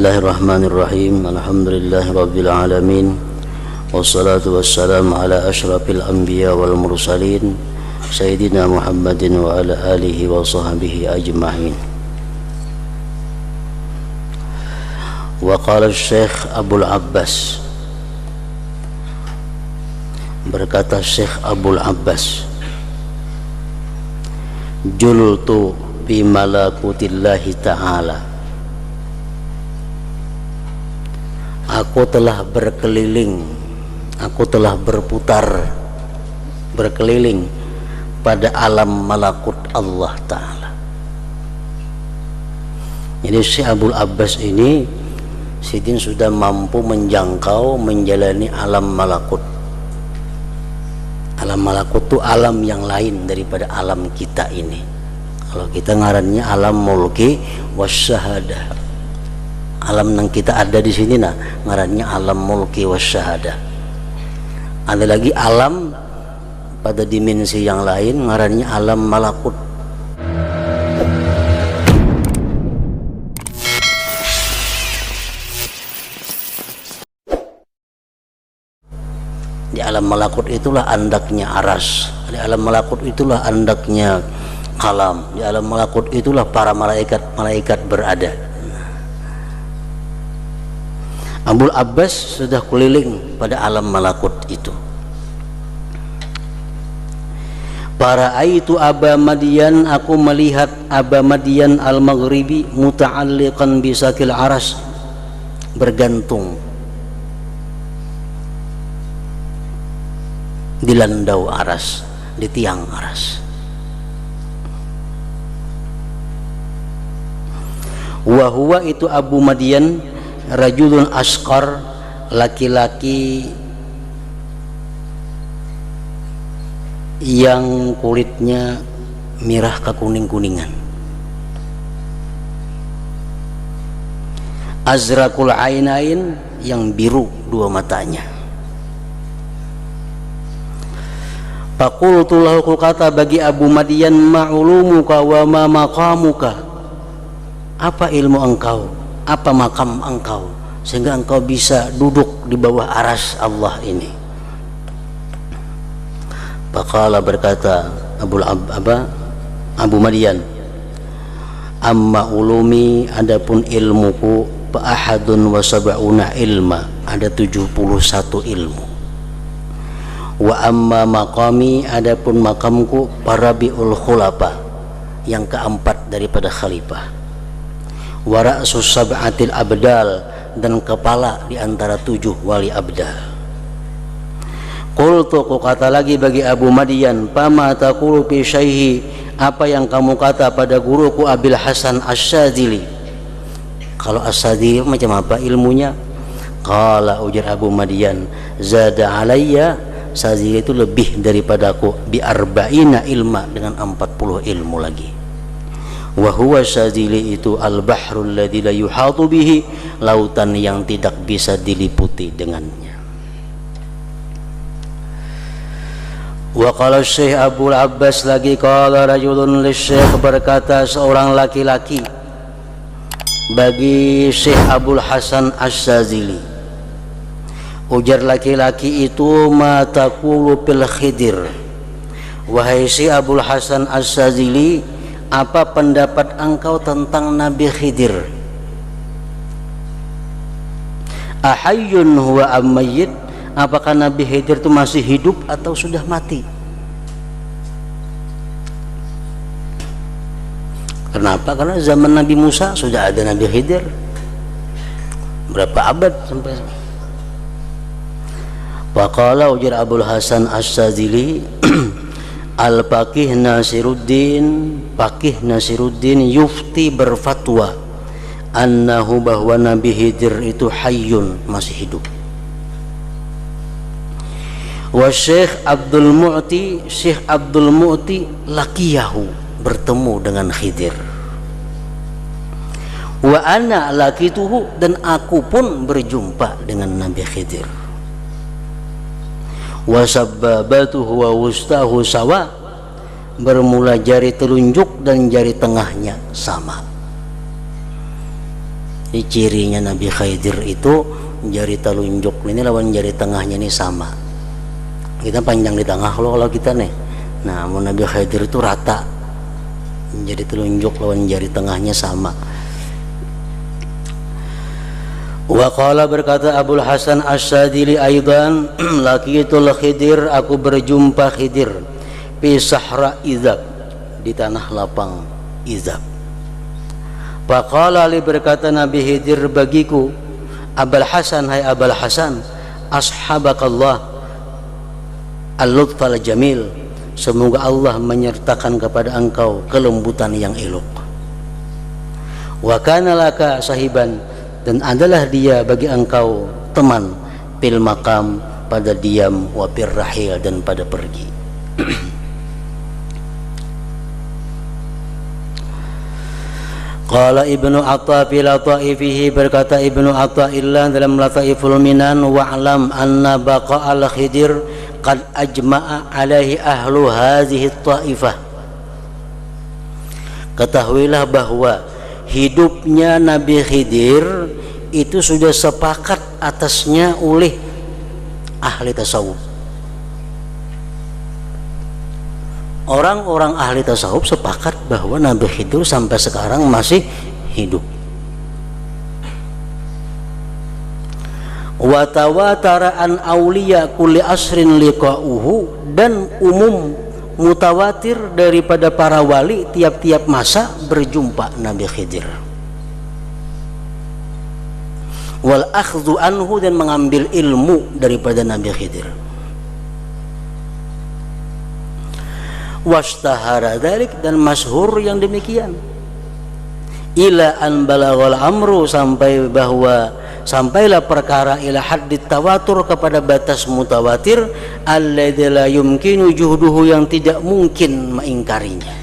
Bismillahirrahmanirrahim. Alhamdulillahirabbil alamin. Wassalatu wassalamu ala asyrafil anbiya wal mursalin Sayyidina Muhammadin wa ala alihi wa sahbihi ajma'in. Wa qala Syekh Abul Abbas, berkata Syekh Abul Abbas, jultu bi malakutillahi ta'ala, aku telah berkeliling, aku telah berkeliling pada alam malakut Allah Ta'ala. Jadi Syekh Abul Abbas ini Sidin sudah mampu menjangkau, menjalani alam malakut. Alam malakut itu alam yang lain daripada alam kita ini. Kalau kita ngarannya alam mulki wasyahadah, alam yang kita ada di sini nah ngarannya alam mulki wasyahadah. Ada lagi alam pada dimensi yang lain ngarannya alam malakut. Di alam malakut itulah andaknya aras, di alam malakut itulah andaknya kalam, di alam malakut itulah para malaikat berada. Abul Abbas sudah keliling pada alam malakut itu. Para aitu Aba Madian, aku melihat Aba Madian al-Maghribi muta'alliqan bisakil aras, bergantung di landau aras, di tiang aras. Wa huwa itu Abu Madian rajulun asqar, laki-laki yang kulitnya merah kekuning-kuningan, azraqul ainain, yang biru dua matanya. Faqultu lahu, kata bagi Abu Madian, ma'ulumuka wa ma maqamuka, apa ilmu engkau, apa makam engkau sehingga engkau bisa duduk di bawah aras Allah ini. Faqala, berkata Abu Madian, amma ulumi, adapun ilmuku, fa ahadun wa sab'una ilma, ada 71 ilmu. Wa amma maqami, adapun makamku, parabiul khulafa, yang keempat daripada khalifah. Wa ra'sus sab'atil abdal, dan kepala di antara 7 wali abdal. Qultu, ku kata lagi bagi Abu Madian, fama taqulu fi syaihi, apa yang kamu kata pada guruku Abil Hasan Asy-Syadzili. Kalau Asy-Syadzili macam apa ilmunya? Qala, ujar Abu Madian, zada alayya, Syadzili itu lebih daripadaku, bi arba'ina ilma, dengan 40 ilmu lagi. Wa huwa Syadzili itu al-bahrul ladzi la yuhatu bihi, lautan yang tidak bisa diliputi dengannya. Wa qala Syekh Abul Abbas lagi, qala rajulun lisyekh, berkata seorang laki-laki bagi Syekh Abul Hasan Asy-Syadzili, ujar laki-laki itu, ma taqulu fil Khidir, wahai Syekh Abul Hasan Asy-Syadzili, apa pendapat engkau tentang Nabi Khidir? Ahayyun huwa ammayyit, apakah Nabi Khidir itu masih hidup atau sudah mati? Kenapa? Karena zaman Nabi Musa sudah ada Nabi Khidir. Berapa abad sampai. Waqala, ujar Abul Hasan Asy-Syadzili, al-Faqih Nasiruddin yufti, berfatwa, annahu, bahwa Nabi Khidir itu hayyun, masih hidup. Wa Syekh Abdul Mu'ti laqiyahu, bertemu dengan Khidir. Wa ana laqituhu, dan aku pun berjumpa dengan Nabi Khidir. Wa sabbabatuhu wa wustahu sawa, bermula jari telunjuk dan jari tengahnya sama. Jadi cirinya Nabi Khidir itu jari telunjuk ini lawan jari tengahnya ini sama. Kita panjang di tengah kalau kita nih. Nah, Nabi Khidir itu rata. Jari telunjuk lawan jari tengahnya sama. Wa qala berkata Abul Hasan Asy-Syadzili aidan laqitul Khidir, aku berjumpa Khidir fi sahra Izab, di tanah lapang Izab. Faqala li, berkata Nabi Khidir bagiku, Abul Hasan, hai Abul Hasan, ashabakallah al-lutfal jamil, semoga Allah menyertakan kepada engkau kelembutan yang elok. Wa kana laka sahiban, dan adalah dia bagi engkau teman, fil maqam, pada diam, wa fir rahil, dan pada pergi. Qala Ibnu Atha fi lataifihi, berkata Ibnu Athaillah dalam Lataiful Minan, wa'lam anna baqa'al Khidir qad ajma'a alaihi ahlu hadhihi taifah. Ketahuilah bahwa hidupnya Nabi Khidir itu sudah sepakat atasnya oleh ahli tasawuf. Orang-orang ahli tasawuf sepakat bahwa Nabi Khidir sampai sekarang masih hidup. Wa tawatara an auliya kulli asrin liqa'uhu, dan umum mutawatir daripada para wali tiap-tiap masa berjumpa Nabi Khidir. Wal akhdhu anhu, dan mengambil ilmu daripada Nabi Khidir. Washtahara dzalik, dan masyhur yang demikian. Ila an balaghal amru, sampailah perkara ila haddit tawatur, kepada batas mutawatir, alladzi la yumkinu juhduhu, yang tidak mungkin mengingkarinya.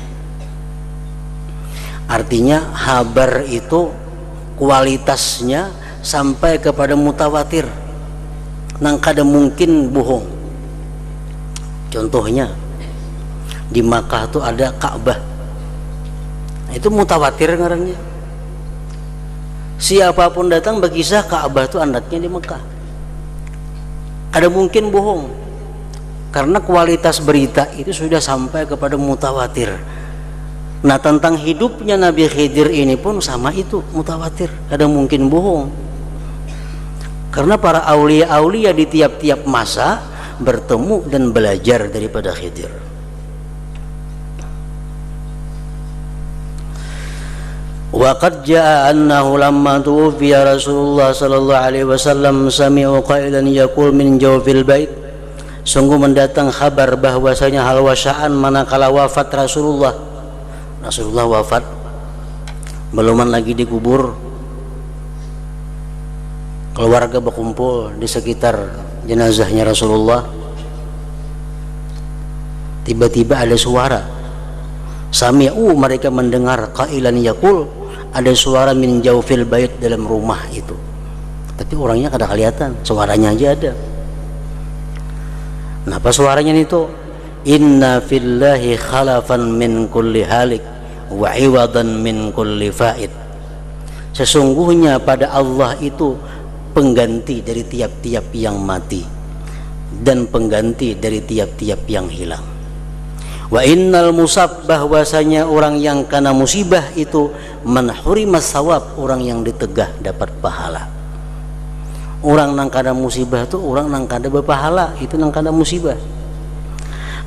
Artinya habar itu kualitasnya sampai kepada mutawatir, nang kada mungkin bohong. Contohnya di Makkah itu ada Ka'bah, itu mutawatir ngarannya. Siapapun datang berkisah Ka'bah itu anaknya di Mekah, ada mungkin bohong, karena kualitas berita itu sudah sampai kepada mutawatir. Nah, tentang hidupnya Nabi Khidir ini pun sama, itu mutawatir, ada mungkin bohong, karena para aulia-aulia di tiap-tiap masa bertemu dan belajar daripada Khidir. Wa qad jaa annahu lamma tuwfiya Rasulullah sallallahu alaihi wasallam sami'u qailan yaqul min jawfil bait. Sungguh mendatang kabar bahwasanya hal wasya'an manakala wafat Rasulullah wafat, beluman lagi dikubur, keluarga berkumpul di sekitar jenazahnya Rasulullah. Tiba-tiba ada suara, sami'u, mereka mendengar, qailan yaqul, ada suara min jawfil bait, dalam rumah itu, tapi orangnya kada kelihatan, suaranya aja ada. Nah, apa suaranya itu? Inna fillahi khalafan min kulli halik wa iwadan min kulli faid. Sesungguhnya pada Allah itu pengganti dari tiap-tiap yang mati dan pengganti dari tiap-tiap yang hilang. Wa innal musab, bahwasanya orang yang kena musibah itu man hurimas sawab, orang yang ditegah dapat pahala. Orang nang kada musibah itu orang nang kada berpahala, itu nang kada musibah.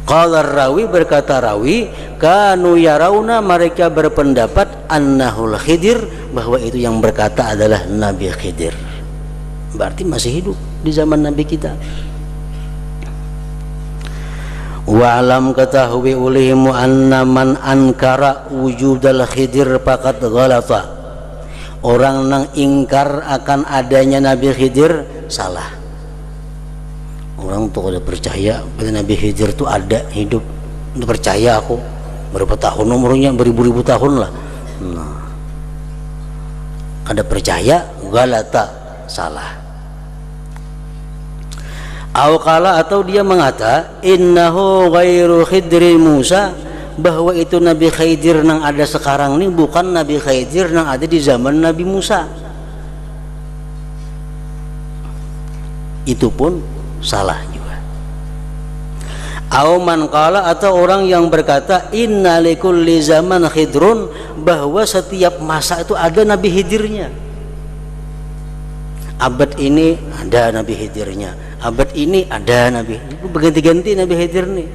Qala rawi, berkata rawi, kanu yarauna, mereka berpendapat, annahul Khidir, bahwa itu yang berkata adalah Nabi Khidir. Berarti masih hidup di zaman Nabi kita. Wa'lam, ketahui ulihimu anna man ankara wujudal Khidir faqad ghalata. Orang nang ingkar akan adanya Nabi Khidir salah. Orang tuh kada percaya pada Nabi Khidir itu ada hidup, itu percaya aku, berapa tahun umurnya, beribu-ribu tahun lah. Nah, kada percaya, ghalata, salah. Awqala, atau dia mengata, innahu ghairu Khidri Musa, bahwa itu Nabi Khidir nang ada sekarang ini bukan Nabi Khidir nang ada di zaman Nabi Musa. itu pun salah juga. Au man qala, atau orang yang berkata inna likulli zaman khidrun, bahwa setiap masa itu ada Nabi Khidirnya. Abad ini ada Nabi Khidirnya, abad ini ada Nabi, berganti-ganti Nabi Khidir nih.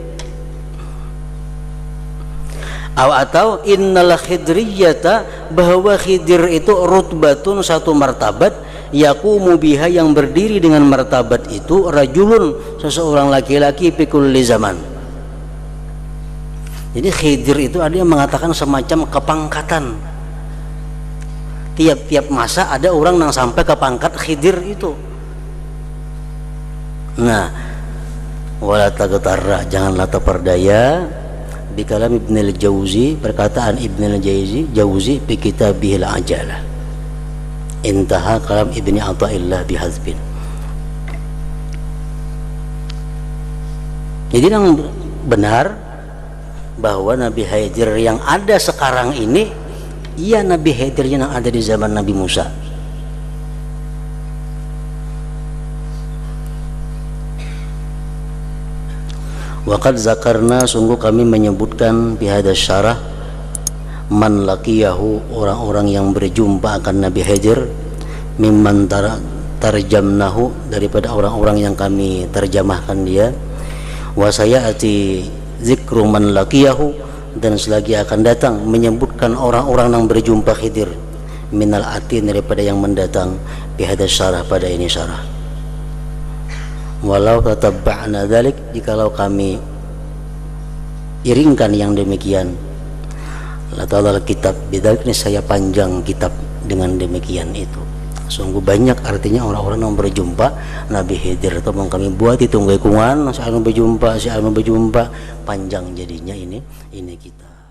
Atau innal khidriyata, bahwa Khidir itu rutbatun, satu martabat, yaqumu biha, yang berdiri dengan martabat itu, rajulun, seseorang laki-laki, fi kulli zaman. Jadi Khidir itu ada yang mengatakan semacam kepangkatan. Tiap-tiap masa ada orang yang sampai ke pangkat Khidir itu. Nah, wala taghtarra, janganlah terperdaya bikalam Ibn al-Jauzi, perkataan Ibn al-Jauzi fi kitabihil ajalah. Intaha kalam Ibni Athaillah bihazbin. Jadi yang benar bahwa Nabi Khidir yang ada sekarang ini, iya Nabi Khidir yang ada di zaman Nabi Musa. Waqad zakarna, sungguh kami menyebutkan bihada syarah, man laqiyahu, orang-orang yang berjumpa akan Nabi Khidir, mimman tarjamnahu, daripada orang-orang yang kami terjemahkan dia, wa sayati zikru man laqiyahu, dan selagi akan datang menyebutkan orang-orang yang berjumpa Khidir, minal atin, daripada yang mendatang, bihada syarah, pada ini syarah. Walau tatabba'na dzalik, jikalau kami iringkan yang demikian, la ta'ala kitab bidzalik, ini saya panjang kitab dengan demikian itu. Sungguh banyak artinya orang-orang yang berjumpa Nabi Khidir, atau mau kami buat itu ngaikungan si anu berjumpa, panjang jadinya ini kita.